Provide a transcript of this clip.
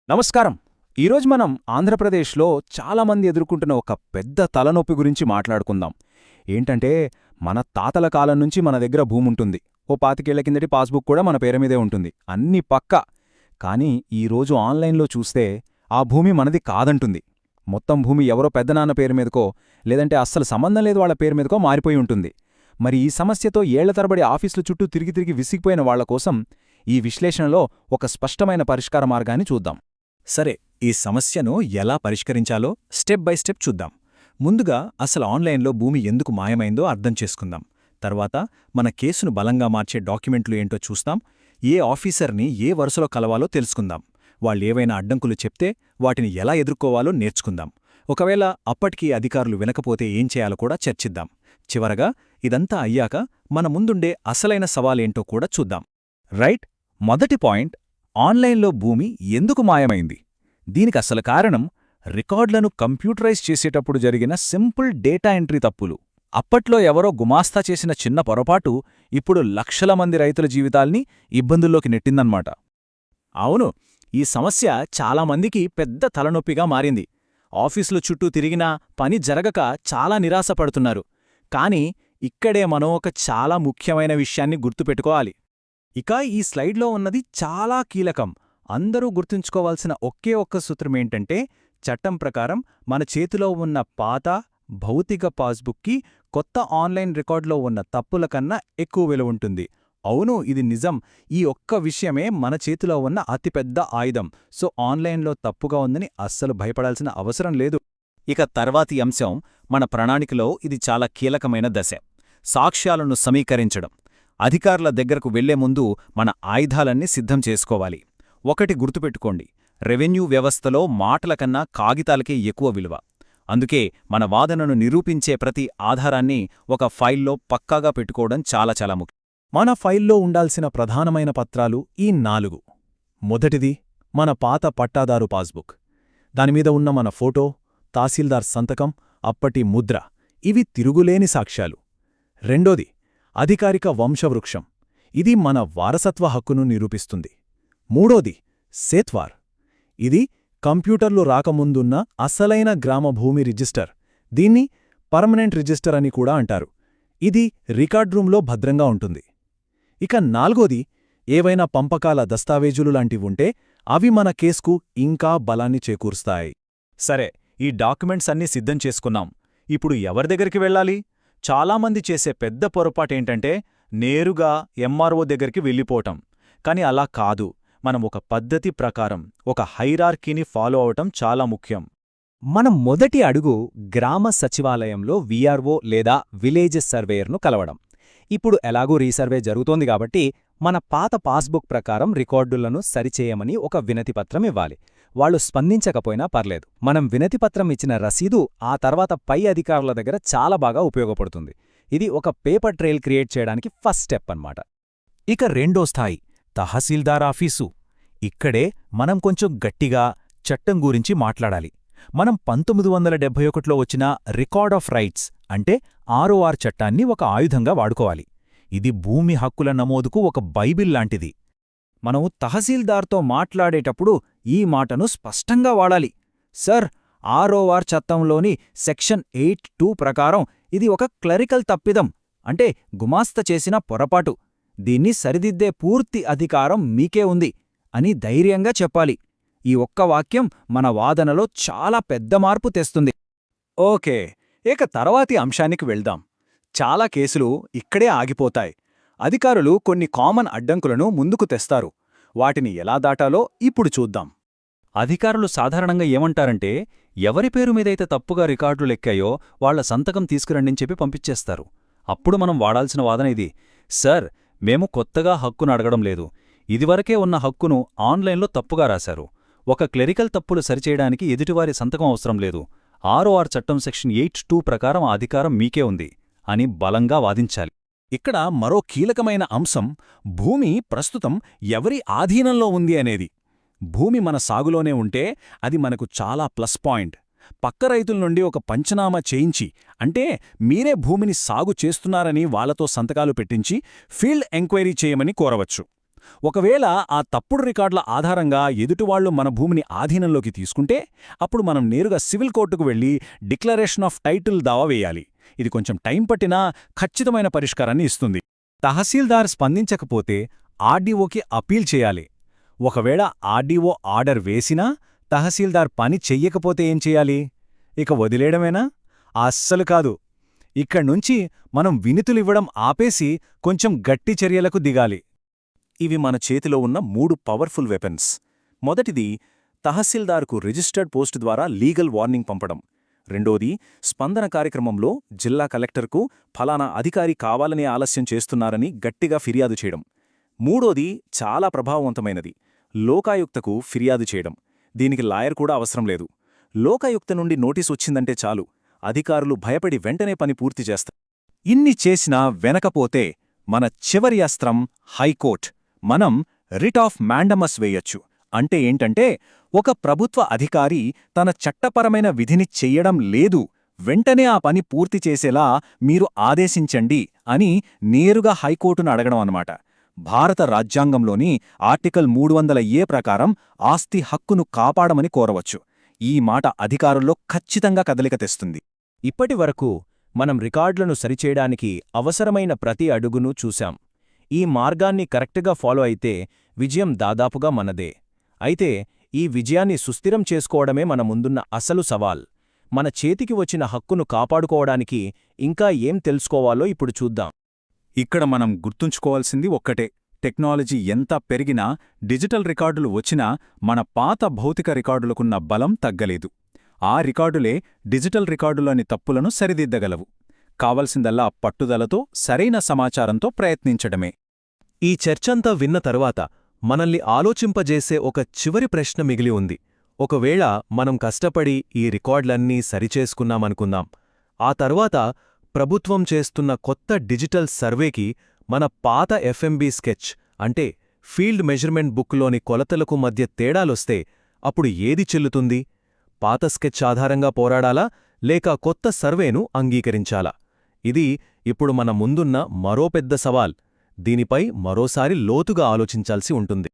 నమస్కారం. ఈరోజు మనం ఆంధ్రప్రదేశ్లో చాలామంది ఎదుర్కొంటున్న ఒక పెద్ద తలనొప్పి గురించి మాట్లాడుకుందాం. ఏంటంటే, మన తాతల కాలం నుంచి మన దగ్గర భూముంటుంది. ఓ 25 ఏళ్ల కిందటి పాస్బుక్ కూడా మన పేరు మీదే ఉంటుంది. అన్నీ పక్కా. కానీ ఈరోజు ఆన్లైన్లో చూస్తే ఆ భూమి మనది కాదంటుంది. మొత్తం భూమి ఎవరో పెద్దనాన్న పేరు మీదకో, లేదంటే అస్సలు సంబంధం లేదు వాళ్ల పేరు మీదకో మారిపోయి ఉంటుంది. మరి ఈ సమస్యతో ఏళ్ల తరబడి ఆఫీసుల చుట్టూ తిరిగి తిరిగి విసిగిపోయిన వాళ్ల కోసం ఈ విశ్లేషణలో ఒక స్పష్టమైన పరిష్కార మార్గాన్ని చూద్దాం. సరే, ఈ సమస్యను ఎలా పరిష్కరించాలో స్టెప్ బై స్టెప్ చూద్దాం. ముందుగా అసలు ఆన్లైన్లో భూమి ఎందుకు మాయమైందో అర్థం చేసుకుందాం. తర్వాత మన కేసును బలంగా మార్చే డాక్యుమెంట్లు ఏంటో చూస్తాం. ఏ ఆఫీసర్ని ఏ వరుసలో కలవాలో తెలుసుకుందాం. వాళ్ళేవైనా అడ్డంకులు చెప్తే వాటిని ఎలా ఎదుర్కోవాలో నేర్చుకుందాం. ఒకవేళ అప్పటికీ అధికారులు వినకపోతే ఏం చేయాలో కూడా చర్చిద్దాం. చివరగా ఇదంతా అయ్యాక మన ముందుండే అసలైన సవాలేంటో కూడా చూద్దాం. రైట్. మొదటి పాయింట్, ఆన్లైన్లో భూమి ఎందుకు మాయమైంది? దీనికసలు కారణం రికార్డులను కంప్యూటరైజ్ చేసేటప్పుడు జరిగిన సింపుల్ డేటా ఎంట్రీ తప్పులు. అప్పట్లో ఎవరో గుమాస్తా చేసిన చిన్న పొరపాటు ఇప్పుడు లక్షల మంది రైతుల జీవితాల్ని ఇబ్బందుల్లోకి నెట్టిందన్నమాట. అవును, ఈ సమస్య చాలామందికి పెద్ద తలనొప్పిగా మారింది. ఆఫీసుల చుట్టూ తిరిగినా పని జరగక చాలా నిరాశపడుతున్నారు. కానీ ఇక్కడే మనం ఒక చాలా ముఖ్యమైన విషయాన్ని గుర్తుపెట్టుకోవాలి. ఇక ఈ స్లైడ్లో ఉన్నది చాలా కీలకం. అందరూ గుర్తుంచుకోవాల్సిన ఒకే ఒక్క సూత్రమేంటంటే, చట్టం ప్రకారం మన చేతిలో ఉన్న పాత భౌతిక పాస్బుక్కి కొత్త ఆన్లైన్ రికార్డులో ఉన్న తప్పుల కన్నా ఎక్కువ విలువ ఉంటుంది. అవును, ఇది నిజం. ఈ ఒక్క విషయమే మన చేతిలో ఉన్న అతిపెద్ద ఆయుధం. సో ఆన్లైన్లో తప్పుగా ఉందని అస్సలు భయపడాల్సిన అవసరం లేదు. ఇక తర్వాతి అంశం, మన ప్రణాళికలో ఇది చాలా కీలకమైన దశ. సాక్ష్యాలను సమీకరించడం. అధికారుల దగ్గరకు వెళ్లే ముందు మన ఆయుధాలన్నీ సిద్ధం చేసుకోవాలి. ఒకటి గుర్తుపెట్టుకోండి, రెవెన్యూ వ్యవస్థలో మాటల కన్నా కాగితాలకే ఎక్కువ విలువ. అందుకే మన వాదనను నిరూపించే ప్రతి ఆధారాన్ని ఒక ఫైల్లో పక్కాగా పెట్టుకోవడం చాలా ముఖ్యం. మన ఫైల్లో ఉండాల్సిన ప్రధానమైన పత్రాలు ఈ 4. మొదటిది మన పాత పట్టాదారు పాస్బుక్. దానిమీద ఉన్న మన ఫోటో, తహసీల్దార్ సంతకం, అప్పటి ముద్ర. ఇవి తిరుగులేని సాక్ష్యాలు. రెండోది అధికారిక వంశవృక్షం. ఇది మన వారసత్వ హక్కును నిరూపిస్తుంది. మూడోది సేత్వార్. ఇది కంప్యూటర్లు రాకముందున్న అసలైన గ్రామభూమి రిజిస్టర్. దీన్ని పర్మనెంట్ రిజిస్టర్ అని కూడా అంటారు. ఇది రికార్డ్ రూంలో భద్రంగా ఉంటుంది. ఇక నాలుగోది ఏవైనా పంపకాల దస్తావేజులు లాంటివుంటే అవి మన కేసుకు ఇంకా బలాన్ని చేకూరుస్తాయి. సరే, ఈ డాక్యుమెంట్స్ అన్నీ సిద్ధం చేసుకున్నాం. ఇప్పుడు ఎవరి దగ్గరికి వెళ్ళాలి? చాలామంది చేసే పెద్ద పొరపాటేంటంటే నేరుగా ఎంఆర్ఓ దగ్గరికి వెళ్ళిపోవటం. కాని అలా కాదు. మనం ఒక పద్ధతి ప్రకారం ఒక హైరార్కీని ఫాలో అవటం చాలా ముఖ్యం. మనం మొదటి అడుగు గ్రామ సచివాలయంలో వీఆర్ఓ లేదా విలేజ్ సర్వేయర్ను కలవడం. ఇప్పుడు ఎలాగూ రీసర్వే జరుగుతోంది కాబట్టి మన పాత పాస్బుక్ ప్రకారం రికార్డులను సరిచేయమని ఒక వినతిపత్రం ఇవ్వాలి. వాళ్లు స్పందించకపోయినా పర్లేదు. మనం వినతిపత్రం ఇచ్చిన రసీదు ఆ తర్వాత పై అధికారుల దగ్గర చాలా బాగా ఉపయోగపడుతుంది. ఇది ఒక పేపర్ ట్రెయిల్ క్రియేట్ చేయడానికి ఫస్ట్ స్టెప్ అన్నమాట. ఇక రెండో స్థాయి, తహసీల్దార్ ఆఫీసు. ఇక్కడే మనం కొంచెం గట్టిగా చట్టం గురించి మాట్లాడాలి. మనం 1971లో వచ్చిన రికార్డ్ ఆఫ్ రైట్స్ అంటే ఆర్ఓఆర్ చట్టాన్ని ఒక ఆయుధంగా వాడుకోవాలి. ఇది భూమి హక్కుల నమోదుకు ఒక బైబిల్ లాంటిది. మనం తహసీల్దార్తో మాట్లాడేటప్పుడు ఈ మాటను స్పష్టంగా వాడాలి. సర్, ఆర్ఓఆర్ చట్టంలోని సెక్షన్ 8(2) ప్రకారం ఇది ఒక క్లరికల్ తప్పిదం, అంటే గుమాస్తా చేసిన పొరపాటు. దీన్ని సరిదిద్దే పూర్తి అధికారం మీకే ఉంది అని ధైర్యంగా చెప్పాలి. ఈ ఒక్క వాక్యం మన వాదనలో చాలా పెద్ద మార్పు తెస్తుంది. ఓకే, ఇక తర్వాతి అంశానికి వెళ్దాం. చాలా కేసులు ఇక్కడే ఆగిపోతాయి. అధికారులు కొన్ని కామన్ అడ్డంకులను ముందుకు తెస్తారు. వాటిని ఎలా దాటాలో ఇప్పుడు చూద్దాం. అధికారులు సాధారణంగా ఏమంటారంటే, ఎవరి పేరు మీదైతే తప్పుగా రికార్డులు ఎక్కాయో వాళ్ల సంతకం తీసుకురండని చెప్పి పంపించేస్తారు. అప్పుడు మనం వాడాల్సిన వాదన ఇది: సర్, మేము కొత్తగా హక్కును అడగడం లేదు. ఇదివరకే ఉన్న హక్కును ఆన్లైన్లో తప్పుగా రాశారు. ఒక క్లెరికల్ తప్పులు సరిచేయడానికి ఎదుటివారి సంతకం అవసరం లేదు. ఆర్ఓఆర్ చట్టం సెక్షన్ 8(2) ప్రకారం ఆ అధికారం మీకే ఉంది అని బలంగా వాదించాలి. ఇక్కడ మరో కీలకమైన అంశం భూమి ప్రస్తుతం ఎవరి ఆధీనంలో ఉంది అనేది. భూమి మన సాగులోనే ఉంటే అది మనకు చాలా ప్లస్ పాయింట్. పక్క రైతుల నుండి ఒక పంచనామా చేయించి, అంటే మీరే భూమిని సాగు చేస్తున్నారని వాళ్లతో సంతకాలు పెట్టించి ఫీల్డ్ ఎంక్వైరీ చేయమని కోరవచ్చు. ఒకవేళ ఆ తప్పుడు రికార్డుల ఆధారంగా ఎదుటివాళ్లు మన భూమిని ఆధీనంలోకి తీసుకుంటే అప్పుడు మనం నేరుగా సివిల్ కోర్టుకు వెళ్లి డిక్లరేషన్ ఆఫ్ టైటిల్ దావా వేయాలి. ఇది కొంచెం టైం పట్టినా ఖచ్చితమైన పరిష్కారాన్ని ఇస్తుంది. తహసీల్దార్ స్పందించకపోతే ఆర్డీఓకి అపీల్ చేయాలి. ఒకవేళ ఆర్డీఓ ఆర్డర్ వేసినా తహసీల్దార్ పని చెయ్యకపోతే ఏం చెయ్యాలి? ఇక వదిలేయడమేనా? అస్సలు కాదు. ఇక్కడ్నుంచి మనం వినతులివ్వడం ఆపేసి కొంచెం గట్టి చర్యలకు దిగాలి. ఇవి మన చేతిలో ఉన్న 3 పవర్ఫుల్ వెపన్స్. మొదటిది, తహసీల్దార్కు రిజిస్టర్డ్ పోస్ట్ ద్వారా లీగల్ వార్నింగ్ పంపడం. రెండోది, స్పందన కార్యక్రమంలో జిల్లా కలెక్టర్కు ఫలానా అధికారి కావాలనే ఆలస్యం చేస్తున్నారని గట్టిగా ఫిర్యాదు చేయడం. మూడోది చాలా ప్రభావవంతమైనది, లోకాయుక్తకు ఫిర్యాదు చేయడం. దీనికి లాయర్ కూడా అవసరం లేదు. లోకాయుక్త నుండి నోటీసు వచ్చిందంటే చాలు, అధికారులు భయపడి వెంటనే పని పూర్తి చేస్తారు. ఇన్ని చేసినా వెనకపోతే మన చివరి అస్త్రం హైకోర్ట్. మనం రిట్ ఆఫ్ మ్యాండమస్ వేయొచ్చు. అంటే ఏంటంటే, ఒక ప్రభుత్వ అధికారి తన చట్టపరమైన విధిని చెయ్యడం లేదు, వెంటనే ఆ పని పూర్తి చేసేలా మీరు ఆదేశించండి అని నేరుగా హైకోర్టును అడగడం అన్నమాట. భారత రాజ్యాంగంలోని ఆర్టికల్ 300A ప్రకారం ఆస్తి హక్కును కాపాడమని కోరవచ్చు. ఈ మాట అధికారుల్లో ఖచ్చితంగా కదలిక తెస్తుంది. ఇప్పటివరకు మనం రికార్డులను సరిచేయడానికి అవసరమైన ప్రతి అడుగును చూశాం. ఈ మార్గాన్ని కరెక్ట్గా ఫాలో అయితే విజయం దాదాపుగా మనదే. అయితే ఈ విజయాన్ని సుస్థిరం చేసుకోవడమే మన ముందున్న అసలు సవాల్. మన చేతికి వచ్చిన హక్కును కాపాడుకోవడానికి ఇంకా ఏం తెలుసుకోవాలో ఇప్పుడు చూద్దాం. ఇక్కడ మనం గుర్తుంచుకోవాల్సింది ఒక్కటే, టెక్నాలజీ ఎంత పెరిగినా, డిజిటల్ రికార్డులు వచ్చినా మన పాత భౌతిక రికార్డులకున్న బలం తగ్గలేదు. ఆ రికార్డులే డిజిటల్ రికార్డులోని తప్పులను సరిదిద్దగలవు. కావలసిందల్లా పట్టుదలతో, సరైన సమాచారంతో ప్రయత్నించడమే. ఈ చర్చంతా విన్న తరువాత మనల్ని ఆలోచింపజేసే ఒక చివరి ప్రశ్న మిగిలి ఉంది. ఒకవేళ మనం కష్టపడి ఈ రికార్డులన్నీ సరిచేసుకున్నామనుకుందాం. ఆ తర్వాత ప్రభుత్వం చేస్తున్న కొత్త డిజిటల్ సర్వేకి మన పాత ఎఫ్ఎంబీ స్కెచ్ అంటే ఫీల్డ్ మెజర్మెంట్ బుక్లోని కొలతలకు మధ్య తేడాలొస్తే అప్పుడు ఏది చెల్లుతుంది? పాత స్కెచ్ ఆధారంగా పోరాడాలా, లేక కొత్త సర్వేను అంగీకరించాలా? ఇది ఇప్పుడు మన ముందున్న మరో పెద్ద సవాల్. దీనిపై మరోసారి లోతుగా ఆలోచించాల్సి ఉంటుంది.